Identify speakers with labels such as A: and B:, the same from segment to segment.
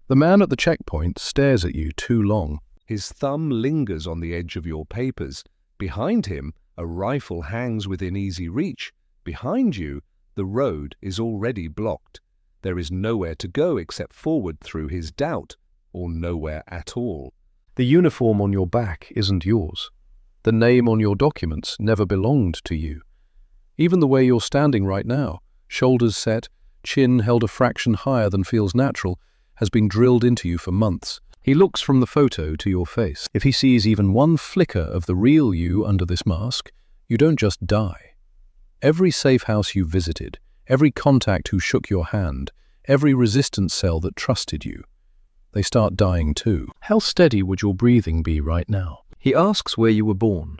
A: The man at the checkpoint stares at you too long.
B: His thumb lingers on the edge of your papers. Behind him, a rifle hangs within easy reach. Behind you, the road is already blocked. There is nowhere to go except forward through his doubt, or nowhere at all.
A: The uniform on your back isn't yours. The name on your documents never belonged to you. Even the way you're standing right now, shoulders set, chin held a fraction higher than feels natural, has been drilled into you for months. He looks from the photo to your face. If he sees even one flicker of the real you under this mask, you don't just die. Every safe house you visited, every contact who shook your hand, every resistance cell that trusted you, they start dying too. How steady would your breathing be right now? He asks where you were born.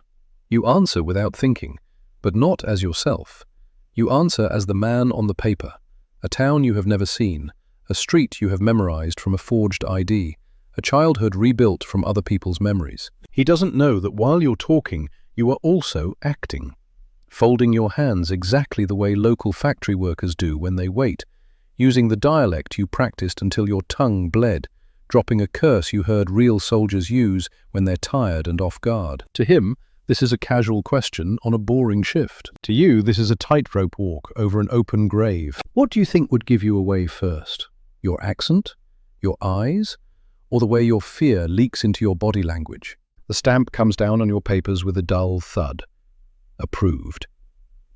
A: You answer without thinking, but not as yourself. You answer as the man on the paper, a town you have never seen, a street you have memorized from a forged ID, a childhood rebuilt from other people's memories. He doesn't know that while you're talking, you are also acting, folding your hands exactly the way local factory workers do when they wait, using the dialect you practiced until your tongue bled, dropping a curse you heard real soldiers use when they're tired and off guard. To him, this is a casual question on a boring shift. To you, this is a tightrope walk over an open grave. What do you think would give you away first? Your accent? Your eyes? Or the way your fear leaks into your body language? The stamp comes down on your papers with a dull thud. Approved.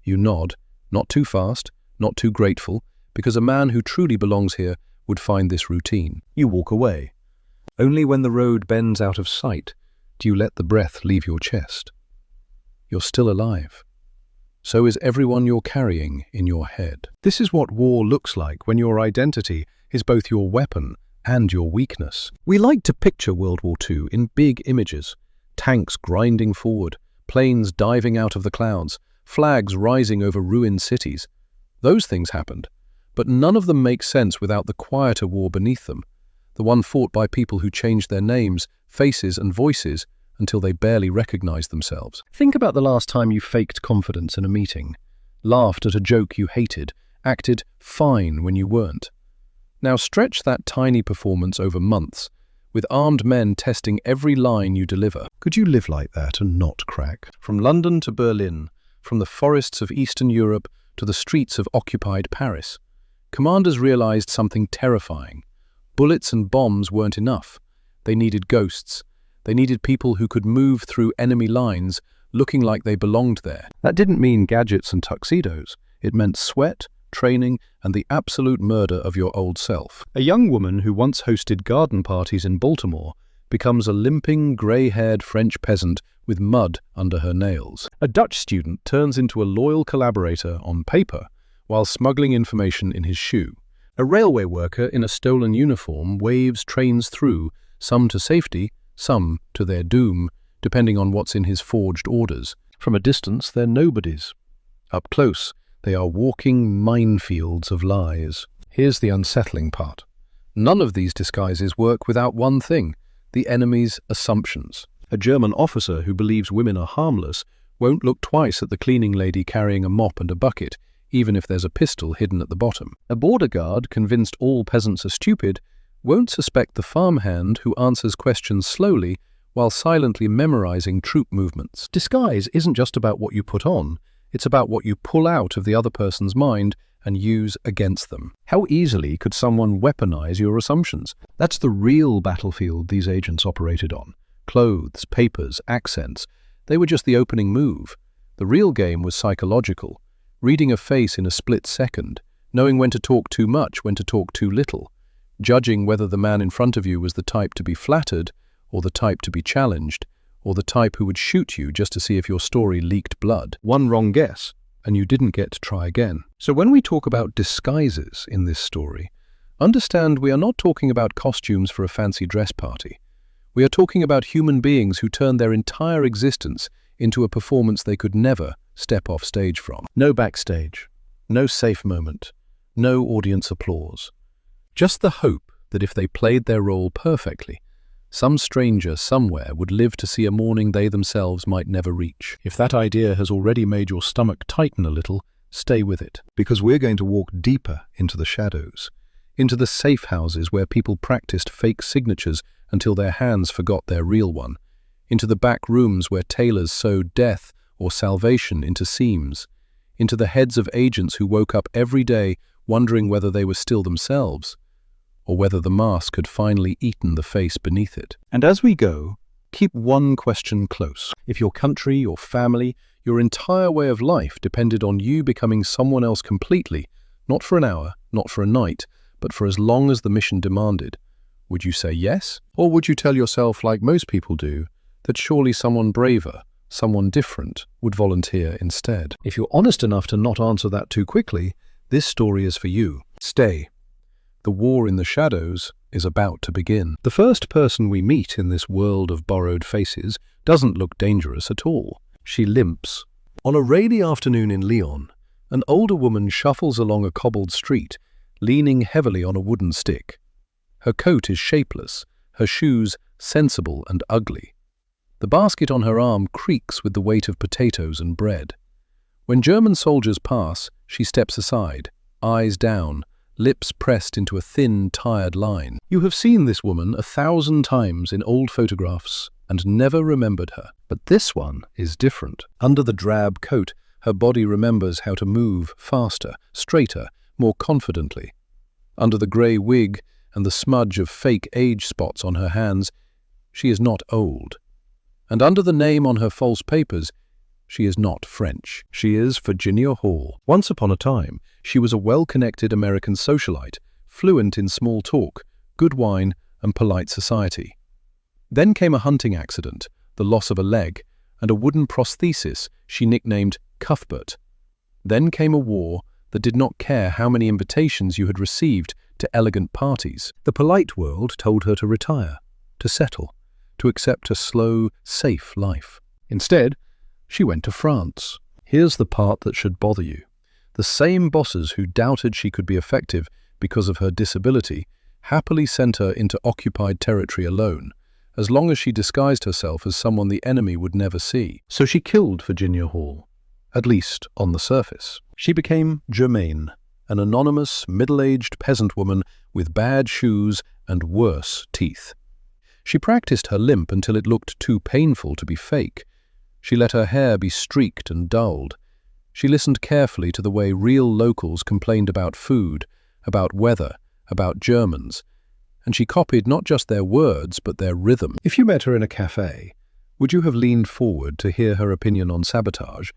A: You nod, not too fast, not too grateful, because a man who truly belongs here would find this routine. You walk away. Only when the road bends out of sight do you let the breath leave your chest. You're still alive. So is everyone you're carrying in your head. This is what war looks like when your identity is both your weapon and your weakness. We like to picture World War II in big images. Tanks grinding forward, planes diving out of the clouds, flags rising over ruined cities. Those things happened, but none of them make sense without the quieter war beneath them, the one fought by people who changed their names, faces and voices until they barely recognized themselves. Think about the last time you faked confidence in a meeting, laughed at a joke you hated, acted fine when you weren't. Now stretch that tiny performance over months, with armed men testing every line you deliver. Could you live like that and not crack? From London to Berlin, from the forests of Eastern Europe to the streets of occupied Paris, commanders realized something terrifying. Bullets and bombs weren't enough. They needed ghosts. They needed people who could move through enemy lines looking like they belonged there. That didn't mean gadgets and tuxedos. It meant sweat, training, and the absolute murder of your old self. A young woman who once hosted garden parties in Baltimore becomes a limping, grey-haired French peasant with mud under her nails. A Dutch student turns into a loyal collaborator on paper while smuggling information in his shoe. A railway worker in a stolen uniform waves trains through, some to safety, some to their doom, depending on what's in his forged orders. From a distance, they're nobodies. Up close, they are walking minefields of lies. Here's the unsettling part. None of these disguises work without one thing: the enemy's assumptions. A German officer who believes women are harmless won't look twice at the cleaning lady carrying a mop and a bucket, even if there's a pistol hidden at the bottom. A border guard, convinced all peasants are stupid, won't suspect the farmhand who answers questions slowly while silently memorizing troop movements. Disguise isn't just about what you put on, it's about what you pull out of the other person's mind and use against them. How easily could someone weaponize your assumptions? That's the real battlefield these agents operated on. Clothes, papers, accents, they were just the opening move. The real game was psychological, reading a face in a split second, knowing when to talk too much, when to talk too little, judging whether the man in front of you was the type to be flattered, or the type to be challenged, or the type who would shoot you just to see if your story leaked blood. One wrong guess, and you didn't get to try again. So when we talk about disguises in this story, understand we are not talking about costumes for a fancy dress party. We are talking about human beings who turn their entire existence into a performance they could never step off stage from. No backstage, no safe moment, no audience applause. Just the hope that if they played their role perfectly, some stranger somewhere would live to see a morning they themselves might never reach. If that idea has already made your stomach tighten a little, stay with it, because we're going to walk deeper into the shadows, into the safe houses where people practiced fake signatures until their hands forgot their real one, into the back rooms where tailors sewed death or salvation into seams, into the heads of agents who woke up every day wondering whether they were still themselves, or whether the mask had finally eaten the face beneath it. And as we go, keep one question close. If your country, your family, your entire way of life depended on you becoming someone else completely, not for an hour, not for a night, but for as long as the mission demanded, would you say yes? Or would you tell yourself, like most people do, that surely someone braver, someone different, would volunteer instead? If you're honest enough to not answer that too quickly, this story is for you. Stay. The war in the shadows is about to begin. The first person we meet in this world of borrowed faces doesn't look dangerous at all. She limps. On a rainy afternoon in Lyon, an older woman shuffles along a cobbled street, leaning heavily on a wooden stick. Her coat is shapeless, her shoes sensible and ugly. The basket on her arm creaks with the weight of potatoes and bread. When German soldiers pass, she steps aside, eyes down, lips pressed into a thin, tired line. You have seen this woman 1,000 times in old photographs and never remembered her. But this one is different. Under the drab coat, her body remembers how to move faster, straighter, more confidently. Under the grey wig and the smudge of fake age spots on her hands, she is not old. And under the name on her false papers, she is not French. She is Virginia Hall. Once upon a time, she was a well-connected American socialite, fluent in small talk, good wine, and polite society. Then came a hunting accident, the loss of a leg, and a wooden prosthesis she nicknamed Cuthbert. Then came a war that did not care how many invitations you had received to elegant parties. The polite world told her to retire, to settle, to accept a slow, safe life. Instead, she went to France. Here's the part that should bother you. The same bosses who doubted she could be effective because of her disability happily sent her into occupied territory alone, as long as she disguised herself as someone the enemy would never see. So she killed Virginia Hall, at least on the surface. She became Germaine, an anonymous, middle-aged peasant woman with bad shoes and worse teeth. She practiced her limp until it looked too painful to be fake. She let her hair be streaked and dulled. She listened carefully to the way real locals complained about food, about weather, about Germans, and she copied not just their words but their rhythm. If you met her in a cafe, would you have leaned forward to hear her opinion on sabotage,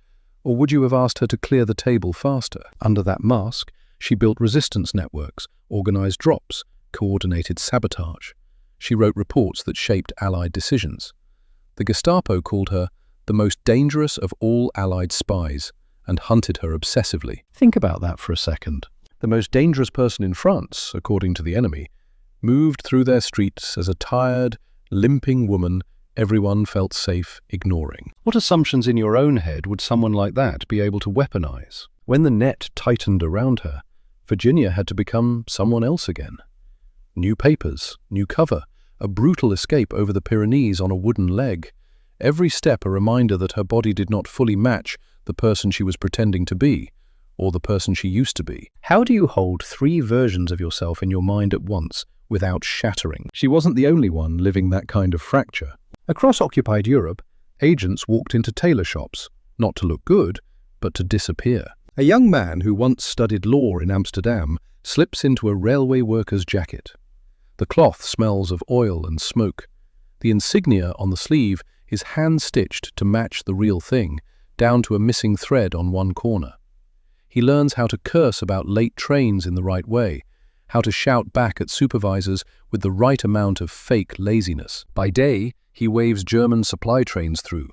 A: or would you have asked her to clear the table faster? Under that mask, she built resistance networks, organized drops, coordinated sabotage. She wrote reports that shaped Allied decisions. The Gestapo called her the most dangerous of all Allied spies and hunted her obsessively. Think about that for a second. The most dangerous person in France, according to the enemy, moved through their streets as a tired, limping woman everyone felt safe ignoring. What assumptions in your own head would someone like that be able to weaponize? When the net tightened around her, Virginia had to become someone else again. New papers, new cover, a brutal escape over the Pyrenees on a wooden leg. Every step a reminder that her body did not fully match the person she was pretending to be, or the person she used to be. How do you hold 3 versions of yourself in your mind at once without shattering? She wasn't the only one living that kind of fracture. Across occupied Europe, agents walked into tailor shops, not to look good, but to disappear. A young man who once studied law in Amsterdam slips into a railway worker's jacket. The cloth smells of oil and smoke. The insignia on the sleeve is hand-stitched to match the real thing, down to a missing thread on one corner. He learns how to curse about late trains in the right way, how to shout back at supervisors with the right amount of fake laziness. By day, he waves German supply trains through.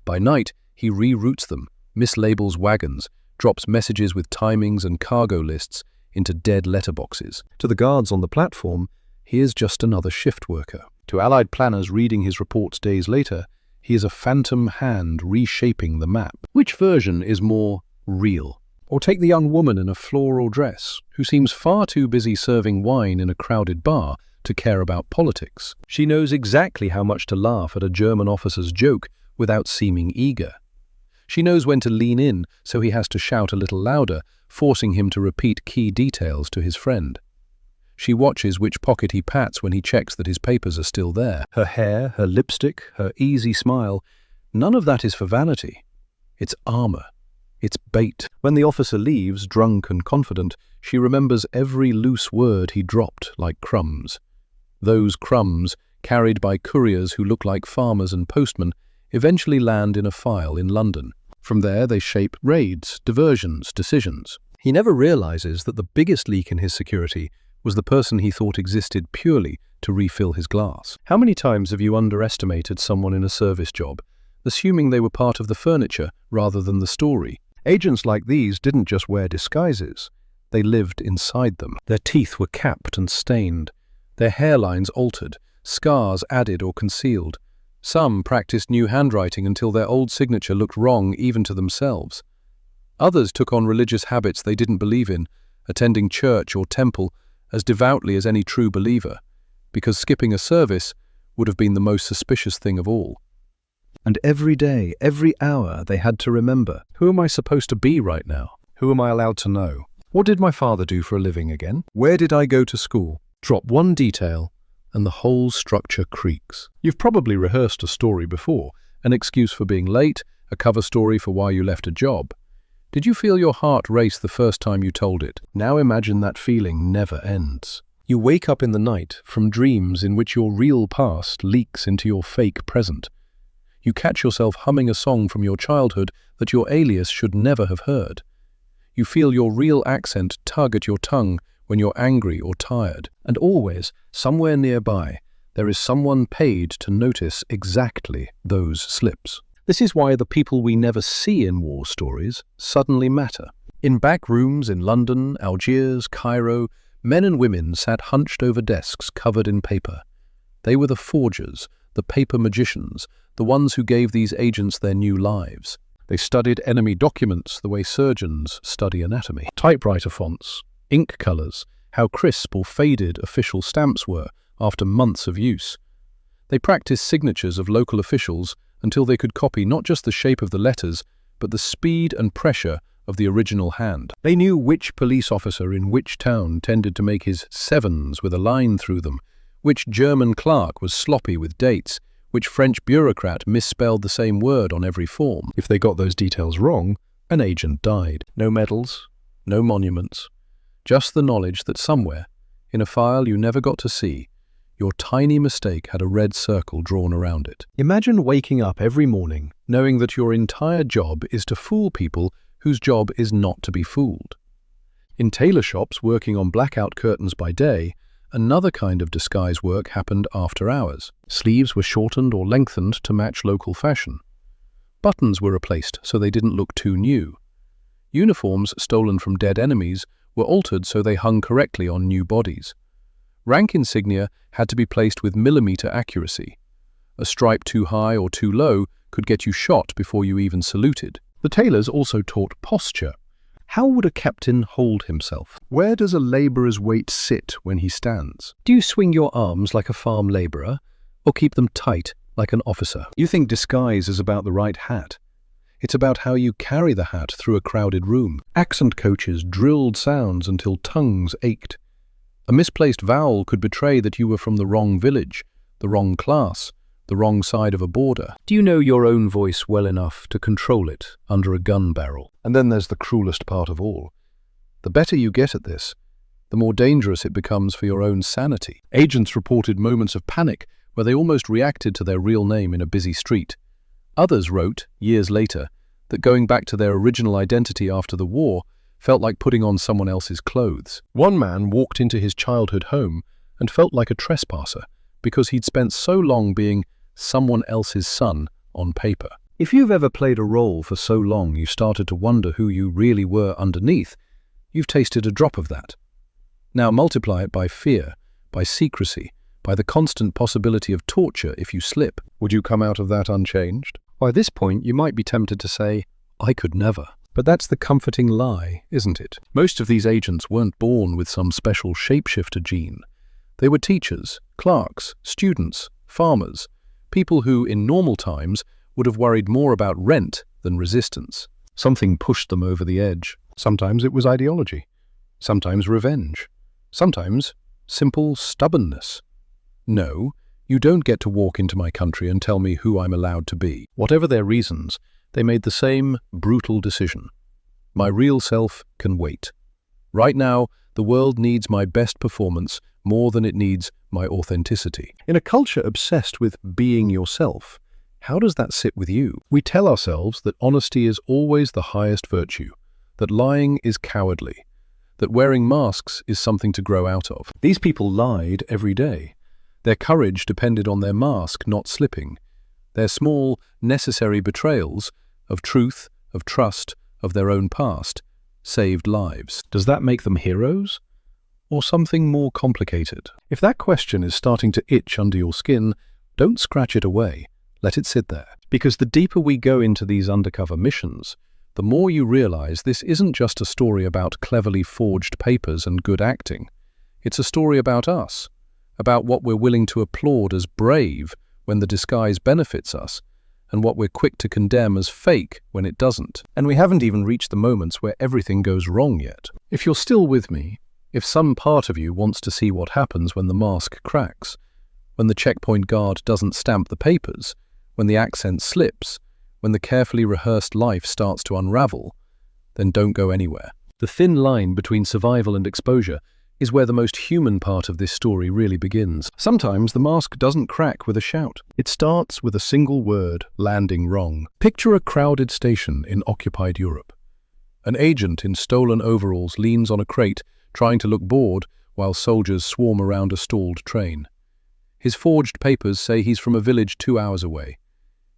A: By night, he reroutes them, mislabels wagons, drops messages with timings and cargo lists into dead letterboxes. To the guards on the platform, he is just another shift worker. To Allied planners reading his reports days later, he is a phantom hand reshaping the map. Which version is more real? Or take the young woman in a floral dress, who seems far too busy serving wine in a crowded bar to care about politics. She knows exactly how much to laugh at a German officer's joke without seeming eager. She knows when to lean in, so he has to shout a little louder, forcing him to repeat key details to his friend. She watches which pocket he pats when he checks that his papers are still there. Her hair, her lipstick, her easy smile, none of that is for vanity. It's armor. It's bait. When the officer leaves, drunk and confident, she remembers every loose word he dropped like crumbs. Those crumbs, carried by couriers who look like farmers and postmen, eventually land in a file in London. From there, they shape raids, diversions, decisions. He never realizes that the biggest leak in his security was the person he thought existed purely to refill his glass. How many times have you underestimated someone in a service job, assuming they were part of the furniture rather than the story? Agents like these didn't just wear disguises. They lived inside them. Their teeth were capped and stained, their hairlines altered, scars added or concealed. Some practiced new handwriting until their old signature looked wrong even to themselves. Others took on religious habits they didn't believe in, attending church or temple as devoutly as any true believer, because skipping a service would have been the most suspicious thing of all. And every day, every hour, they had to remember, who am I supposed to be right now? Who am I allowed to know? What did my father do for a living again? Where did I go to school? Drop one detail, and the whole structure creaks. You've probably rehearsed a story before, an excuse for being late, a cover story for why you left a job. Did you feel your heart race the first time you told it? Now imagine that feeling never ends. You wake up in the night from dreams in which your real past leaks into your fake present. You catch yourself humming a song from your childhood that your alias should never have heard. You feel your real accent tug at your tongue when you're angry or tired. And always, somewhere nearby, there is someone paid to notice exactly those slips. This is why the people we never see in war stories suddenly matter. In back rooms in London, Algiers, Cairo, men and women sat hunched over desks covered in paper. They were the forgers, the paper magicians, the ones who gave these agents their new lives. They studied enemy documents the way surgeons study anatomy. Typewriter fonts, ink colors, how crisp or faded official stamps were after months of use. They practiced signatures of local officials until they could copy not just the shape of the letters, but the speed and pressure of the original hand. They knew which police officer in which town tended to make his sevens with a line through them, which German clerk was sloppy with dates, which French bureaucrat misspelled the same word on every form. If they got those details wrong, an agent died. No medals, no monuments, just the knowledge that somewhere, in a file you never got to see, your tiny mistake had a red circle drawn around it. Imagine waking up every morning knowing that your entire job is to fool people whose job is not to be fooled. In tailor shops working on blackout curtains by day, another kind of disguise work happened after hours. Sleeves were shortened or lengthened to match local fashion. Buttons were replaced so they didn't look too new. Uniforms stolen from dead enemies were altered so they hung correctly on new bodies. Rank insignia had to be placed with millimeter accuracy. A stripe too high or too low could get you shot before you even saluted. The tailors also taught posture. How would a captain hold himself? Where does a labourer's weight sit when he stands? Do you swing your arms like a farm labourer, or keep them tight like an officer? You think disguise is about the right hat. It's about how you carry the hat through a crowded room. Accent coaches drilled sounds until tongues ached. A misplaced vowel could betray that you were from the wrong village, the wrong class, the wrong side of a border. Do you know your own voice well enough to control it under a gun barrel? And then there's the cruelest part of all. The better you get at this, the more dangerous it becomes for your own sanity. Agents reported moments of panic where they almost reacted to their real name in a busy street. Others wrote, years later, that going back to their original identity after the war felt like putting on someone else's clothes. One man walked into his childhood home and felt like a trespasser because he'd spent so long being someone else's son on paper. If you've ever played a role for so long you started to wonder who you really were underneath, you've tasted a drop of that. Now multiply it by fear, by secrecy, by the constant possibility of torture if you slip. Would you come out of that unchanged? By this point, you might be tempted to say, I could never. But that's the comforting lie, isn't it? Most of these agents weren't born with some special shapeshifter gene. They were teachers, clerks, students, farmers, people who, in normal times, would have worried more about rent than resistance. Something pushed them over the edge. Sometimes it was ideology. Sometimes revenge. Sometimes Simple stubbornness. No, you don't get to walk into my country and tell me who I'm allowed to be. Whatever their reasons, they made the same brutal decision. My real self can wait. Right now, the world needs my best performance more than it needs my authenticity. In a culture obsessed with being yourself, how does that sit with you? We tell ourselves that honesty is always the highest virtue, that lying is cowardly, that wearing masks is something to grow out of. These people lied every day. Their courage depended on their mask not slipping. Their small, necessary betrayals of truth, of trust, of their own past saved lives. Does that make them heroes? Or something more complicated? If that question is starting to itch under your skin, don't scratch it away. Let it sit there. Because the deeper we go into these undercover missions, the more you realize this isn't just a story about cleverly forged papers and good acting. It's a story about us, about what we're willing to applaud as brave when the disguise benefits us, and what we're quick to condemn as fake when it doesn't. And we haven't even reached the moments where everything goes wrong yet. If you're still with me, if some part of you wants to see what happens when the mask cracks, when the checkpoint guard doesn't stamp the papers, when the accent slips, when the carefully rehearsed life starts to unravel, then don't go anywhere. The thin line between survival and exposure is where the most human part of this story really begins. Sometimes the mask doesn't crack with a shout. It starts with a single word landing wrong. Picture a crowded station in occupied Europe. An agent in stolen overalls leans on a crate, trying to look bored while soldiers swarm around a stalled train. His forged papers say he's from a village 2 hours away.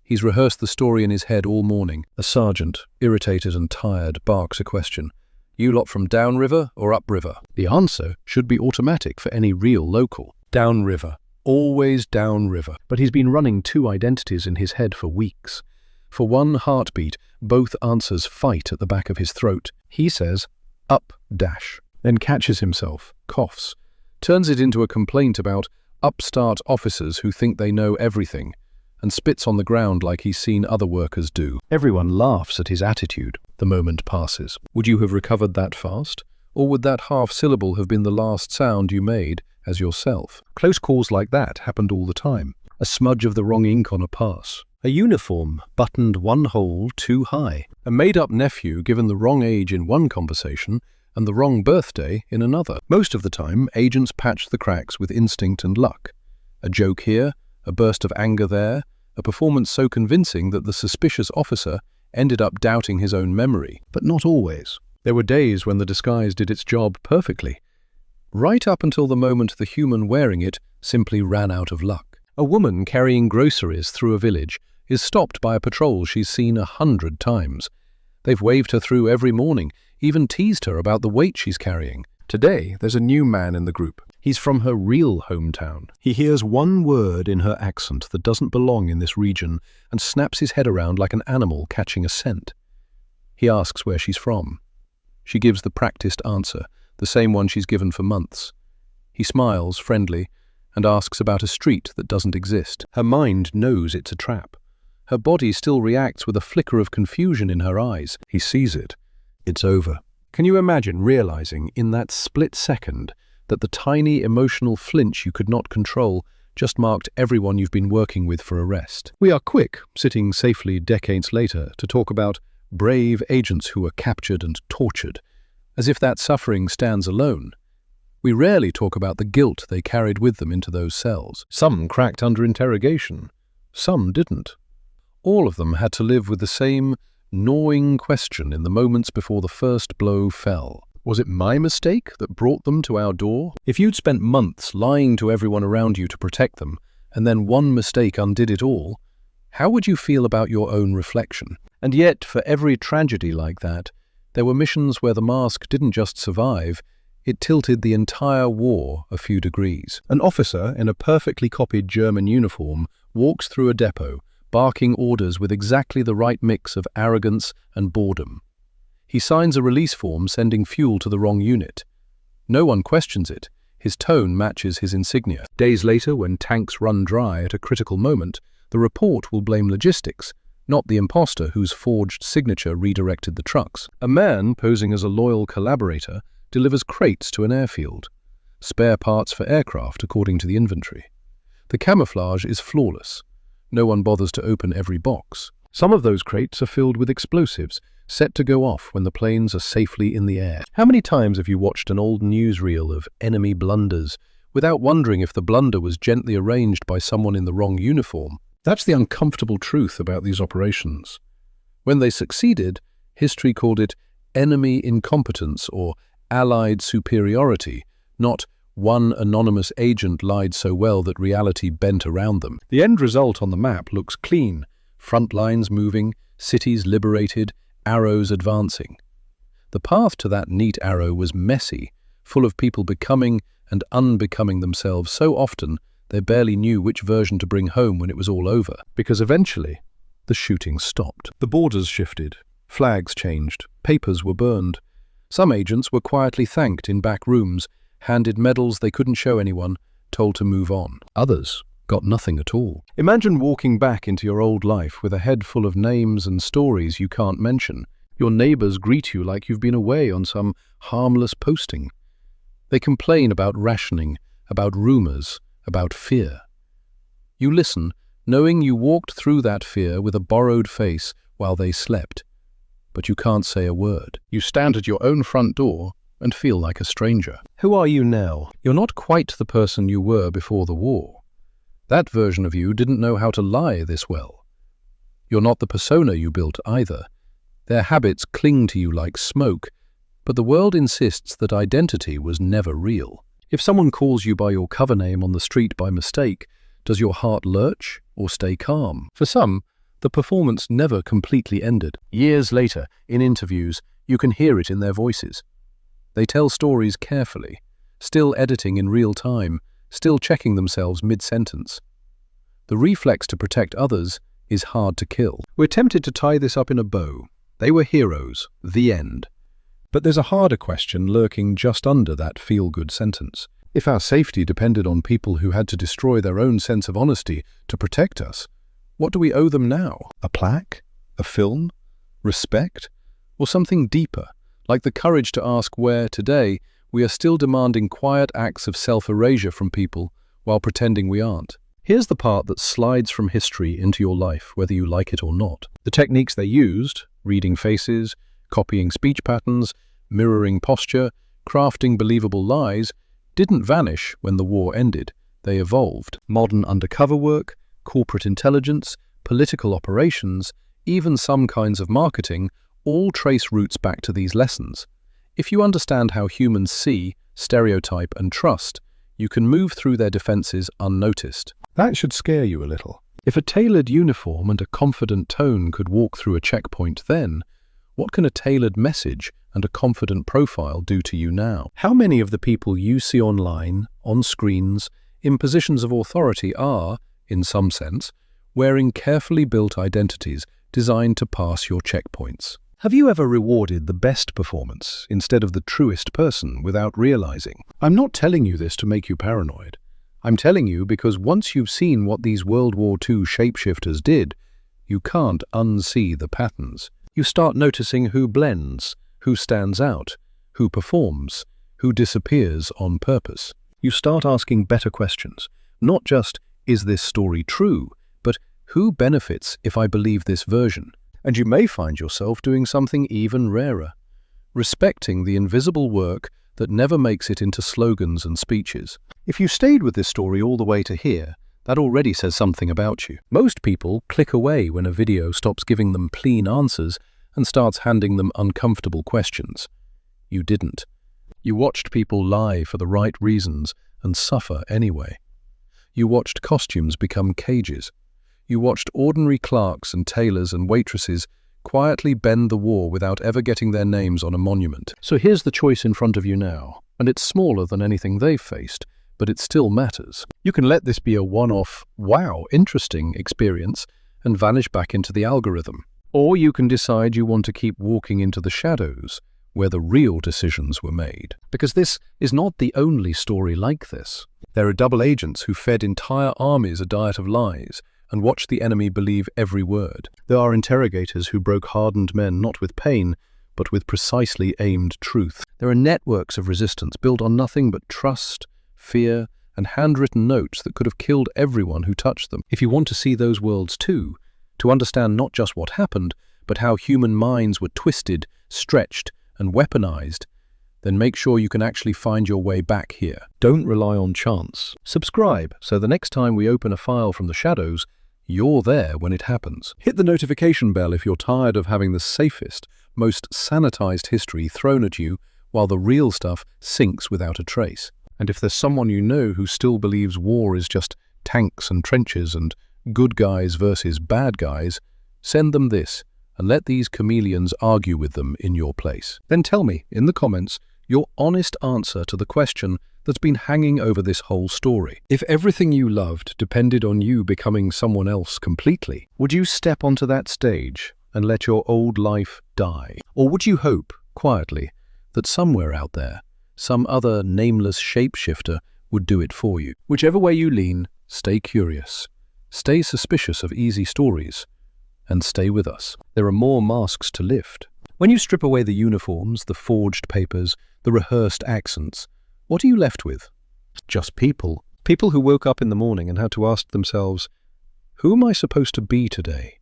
A: He's rehearsed the story in his head all morning. A sergeant, irritated and tired, barks a question. You lot from downriver or upriver? The answer should be automatic for any real local. Downriver. Always downriver. But he's been running 2 identities in his head for weeks. For one heartbeat, both answers fight at the back of his throat. He says, up dash, then catches himself, coughs, turns it into a complaint about upstart officers who think they know everything, and spits on the ground like he's seen other workers do. Everyone laughs at his attitude. The moment passes. Would you have recovered that fast? Or would that half syllable have been the last sound you made as yourself? Close calls like that happened all the time. A smudge of the wrong ink on a pass. A uniform buttoned one hole too high. A made-up nephew given the wrong age in one conversation and the wrong birthday in another. Most of the time, agents patched the cracks with instinct and luck. A joke here, a burst of anger there, a performance so convincing that the suspicious officer ended up doubting his own memory. But not always. There were days when the disguise did its job perfectly, right up until the moment the human wearing it simply ran out of luck. A woman carrying groceries through a village is stopped by a patrol she's seen 100 times. They've waved her through every morning, even teased her about the weight she's carrying. Today, there's a new man in the group. He's from her real hometown. He hears one word in her accent that doesn't belong in this region and snaps his head around like an animal catching a scent. He asks where she's from. She gives the practiced answer, the same one she's given for months. He smiles, friendly, and asks about a street that doesn't exist. Her mind knows it's a trap. Her body still reacts with a flicker of confusion in her eyes. He sees it. It's over. Can you imagine realizing in that split second that the tiny emotional flinch you could not control just marked everyone you've been working with for arrest? We are quick, sitting safely decades later, to talk about brave agents who were captured and tortured, as if that suffering stands alone. We rarely talk about the guilt they carried with them into those cells. Some cracked under interrogation. Some didn't. All of them had to live with the same gnawing question in the moments before the first blow fell. Was it my mistake that brought them to our door? If you'd spent months lying to everyone around you to protect them, and then one mistake undid it all, how would you feel about your own reflection? And yet, for every tragedy like that, there were missions where the mask didn't just survive, it tilted the entire war a few degrees. An officer in a perfectly copied German uniform walks through a depot, barking orders with exactly the right mix of arrogance and boredom. He signs a release form sending fuel to the wrong unit. No one questions it. His tone matches his insignia. Days later, when tanks run dry at a critical moment, the report will blame logistics, not the imposter whose forged signature redirected the trucks. A man posing as a loyal collaborator delivers crates to an airfield. spare parts for aircraft according to the inventory. The camouflage is flawless. No one bothers to open every box. Some of those crates are filled with explosives, set to go off when the planes are safely in the air. How many times have you watched an old newsreel of enemy blunders without wondering if the blunder was gently arranged by someone in the wrong uniform? That's the uncomfortable truth about these operations. When they succeeded, history called it enemy incompetence or Allied superiority, not one anonymous agent lied so well that reality bent around them. The end result on the map looks clean. Front lines moving, cities liberated, arrows advancing. The path to that neat arrow was messy, full of people becoming and unbecoming themselves so often they barely knew which version to bring home when it was all over. Because eventually, the shooting stopped. The borders shifted, flags changed, papers were burned. Some agents were quietly thanked in back rooms, handed medals they couldn't show anyone, told to move on. Others got nothing at all. Imagine walking back into your old life with a head full of names and stories you can't mention. Your neighbors greet you like you've been away on some harmless posting. They complain about rationing, about rumors, about fear. You listen, knowing you walked through that fear with a borrowed face while they slept. But you can't say a word. You stand at your own front door and feel like a stranger. Who are you now? You're not quite the person you were before the war. That version of you didn't know how to lie this well. You're not the persona you built either. Their habits cling to you like smoke, but the world insists that identity was never real. If someone calls you by your cover name on the street by mistake, does your heart lurch or stay calm? For some, the performance never completely ended. Years later, in interviews, you can hear it in their voices. They tell stories carefully, still editing in real time, still checking themselves mid-sentence. The reflex to protect others is hard to kill. We're tempted to tie this up in a bow. They were heroes, the end. But there's a harder question lurking just under that feel-good sentence. If our safety depended on people who had to destroy their own sense of honesty to protect us, what do we owe them now? A plaque? A film? Respect? Or something deeper, like the courage to ask where, today, we are still demanding quiet acts of self-erasure from people while pretending we aren't. Here's the part that slides from history into your life, whether you like it or not. The techniques they used, reading faces, copying speech patterns, mirroring posture, crafting believable lies, didn't vanish when the war ended. They evolved. Modern undercover work, corporate intelligence, political operations, even some kinds of marketing, all trace roots back to these lessons. If you understand how humans see, stereotype, and trust, you can move through their defenses unnoticed. That should scare you a little. If a tailored uniform and a confident tone could walk through a checkpoint then, what can a tailored message and a confident profile do to you now? How many of the people you see online, on screens, in positions of authority are, in some sense, wearing carefully built identities designed to pass your checkpoints? Have you ever rewarded the best performance instead of the truest person without realizing? I'm not telling you this to make you paranoid. I'm telling you because once you've seen what these World War II shapeshifters did, you can't unsee the patterns. You start noticing who blends, who stands out, who performs, who disappears on purpose. You start asking better questions. Not just, is this story true, but who benefits if I believe this version? And you may find yourself doing something even rarer, respecting the invisible work that never makes it into slogans and speeches. If you stayed with this story all the way to here, that already says something about you. Most people click away when a video stops giving them clean answers and starts handing them uncomfortable questions. You didn't. You watched people lie for the right reasons and suffer anyway. You watched costumes become cages. You watched ordinary clerks and tailors and waitresses quietly bend the war without ever getting their names on a monument. So here's the choice in front of you now, and it's smaller than anything they've faced, but it still matters. You can let this be a one-off, wow, interesting experience and vanish back into the algorithm. Or you can decide you want to keep walking into the shadows, where the real decisions were made. Because this is not the only story like this. There are double agents who fed entire armies a diet of lies, and watched the enemy believe every word. There are interrogators who broke hardened men not with pain, but with precisely aimed truth. There are networks of resistance built on nothing but trust, fear, and handwritten notes that could have killed everyone who touched them. If you want to see those worlds too, to understand not just what happened, but how human minds were twisted, stretched, and weaponized, then make sure you can actually find your way back here. Don't rely on chance. Subscribe so the next time we open a file from the shadows, you're there when it happens. Hit the notification bell if you're tired of having the safest, most sanitized history thrown at you while the real stuff sinks without a trace. And if there's someone you know who still believes war is just tanks and trenches and good guys versus bad guys, send them this and let these chameleons argue with them in your place. Then tell me, in the comments, your honest answer to the question that's been hanging over this whole story. If everything you loved depended on you becoming someone else completely, would you step onto that stage and let your old life die? Or would you hope, quietly, that somewhere out there, some other nameless shapeshifter would do it for you? Whichever way you lean, stay curious, stay suspicious of easy stories, and stay with us. There are more masks to lift. When you strip away the uniforms, the forged papers, the rehearsed accents, what are you left with? Just people. People who woke up in the morning and had to ask themselves, who am I supposed to be today?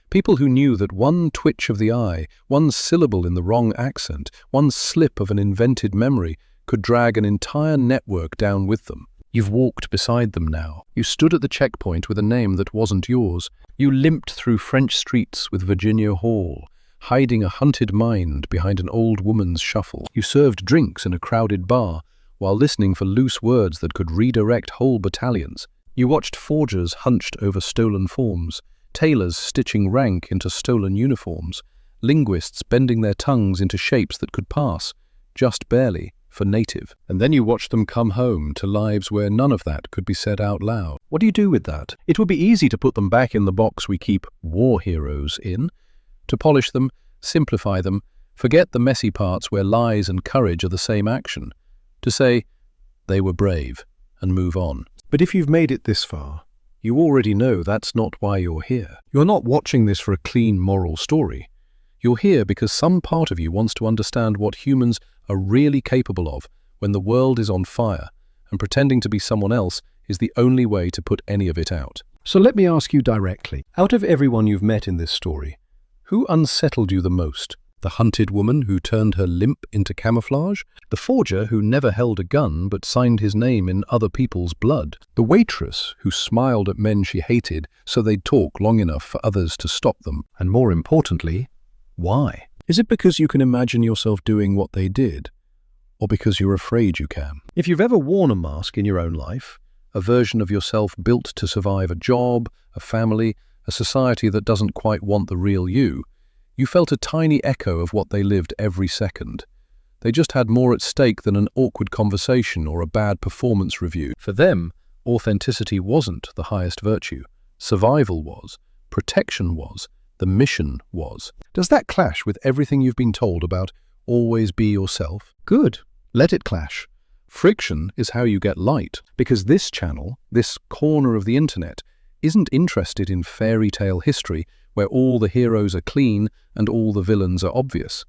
A: People who knew that one twitch of the eye, one syllable in the wrong accent, one slip of an invented memory could drag an entire network down with them. You've walked beside them now. You stood at the checkpoint with a name that wasn't yours. You limped through French streets with Virginia Hall, hiding a hunted mind behind an old woman's shuffle. You served drinks in a crowded bar while listening for loose words that could redirect whole battalions. You watched forgers hunched over stolen forms, tailors stitching rank into stolen uniforms, linguists bending their tongues into shapes that could pass, just barely, for native. And then you watched them come home to lives where none of that could be said out loud. What do you do with that? It would be easy to put them back in the box we keep war heroes in, to polish them, simplify them, forget the messy parts where lies and courage are the same action, to say, they were brave, and move on. But if you've made it this far, you already know that's not why you're here. You're not watching this for a clean moral story. You're here because some part of you wants to understand what humans are really capable of when the world is on fire, and pretending to be someone else is the only way to put any of it out. So let me ask you directly, out of everyone you've met in this story, who unsettled you the most? The hunted woman who turned her limp into camouflage? The forger who never held a gun but signed his name in other people's blood? The waitress who smiled at men she hated so they'd talk long enough for others to stop them? And more importantly, why? Is it because you can imagine yourself doing what they did? Or because you're afraid you can? If you've ever worn a mask in your own life, a version of yourself built to survive a job, a family, a society that doesn't quite want the real you, you felt a tiny echo of what they lived every second. They just had more at stake than an awkward conversation or a bad performance review. For them, authenticity wasn't the highest virtue. Survival was. Protection was. The mission was. Does that clash with everything you've been told about always be yourself? Good. Let it clash. Friction is how you get light, because this channel, this corner of the internet, isn't interested in fairy tale history where all the heroes are clean and all the villains are obvious.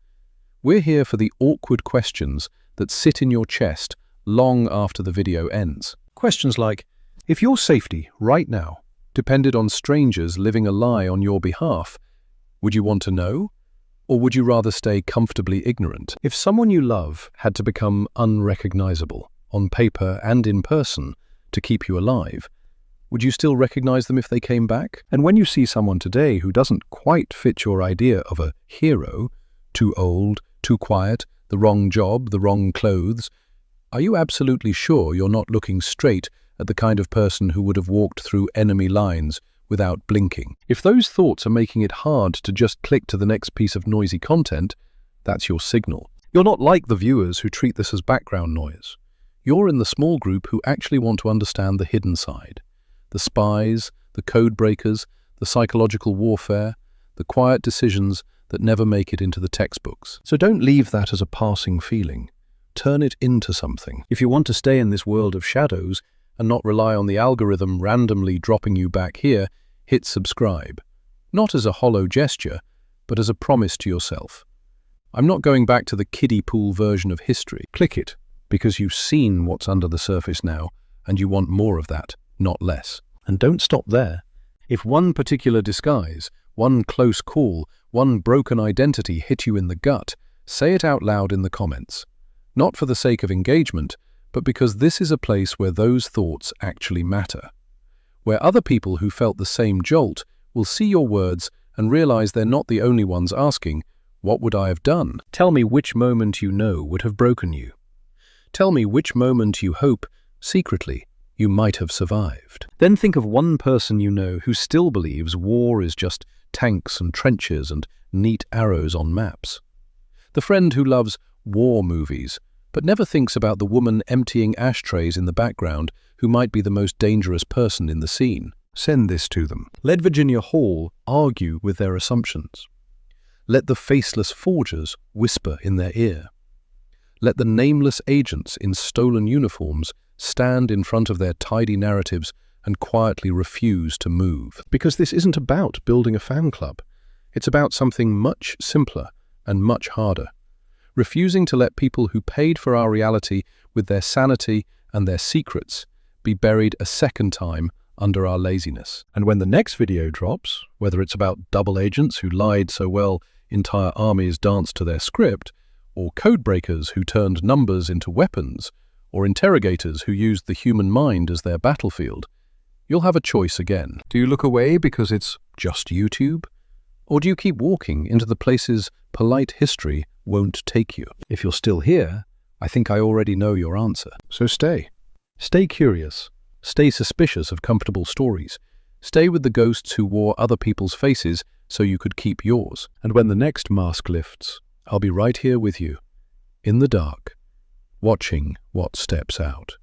A: We're here for the awkward questions that sit in your chest long after the video ends. Questions like, if your safety, right now, depended on strangers living a lie on your behalf, would you want to know? Or would you rather stay comfortably ignorant? If someone you love had to become unrecognizable, on paper and in person, to keep you alive, would you still recognize them if they came back? And when you see someone today who doesn't quite fit your idea of a hero, too old, too quiet, the wrong job, the wrong clothes, are you absolutely sure you're not looking straight at the kind of person who would have walked through enemy lines without blinking? If those thoughts are making it hard to just click to the next piece of noisy content, that's your signal. You're not like the viewers who treat this as background noise. You're in the small group who actually want to understand the hidden side. The spies, the code breakers, the psychological warfare, the quiet decisions that never make it into the textbooks. So don't leave that as a passing feeling. Turn it into something. If you want to stay in this world of shadows and not rely on the algorithm randomly dropping you back here, hit subscribe. Not as a hollow gesture, but as a promise to yourself. I'm not going back to the kiddie pool version of history. Click it, because you've seen what's under the surface now, and you want more of that, not less. And don't stop there. If one particular disguise, one close call, one broken identity hit you in the gut, say it out loud in the comments. Not for the sake of engagement, but because this is a place where those thoughts actually matter. Where other people who felt the same jolt will see your words and realize they're not the only ones asking, "What would I have done?" Tell me which moment you know would have broken you. Tell me which moment you hope, secretly, you might have survived. Then think of one person you know who still believes war is just tanks and trenches and neat arrows on maps. The friend who loves war movies, but never thinks about the woman emptying ashtrays in the background who might be the most dangerous person in the scene. Send this to them. Let Virginia Hall argue with their assumptions. Let the faceless forgers whisper in their ear. Let the nameless agents in stolen uniforms stand in front of their tidy narratives and quietly refuse to move. Because this isn't about building a fan club. It's about something much simpler and much harder. Refusing to let people who paid for our reality with their sanity and their secrets be buried a second time under our laziness. And when the next video drops, whether it's about double agents who lied so well entire armies danced to their script, or codebreakers who turned numbers into weapons, or interrogators who used the human mind as their battlefield, you'll have a choice again. Do you look away because it's just YouTube? Or do you keep walking into the places polite history won't take you? If you're still here, I think I already know your answer. So stay. Stay curious. Stay suspicious of comfortable stories. Stay with the ghosts who wore other people's faces so you could keep yours. And when the next mask lifts, I'll be right here with you, in the dark, watching what steps out.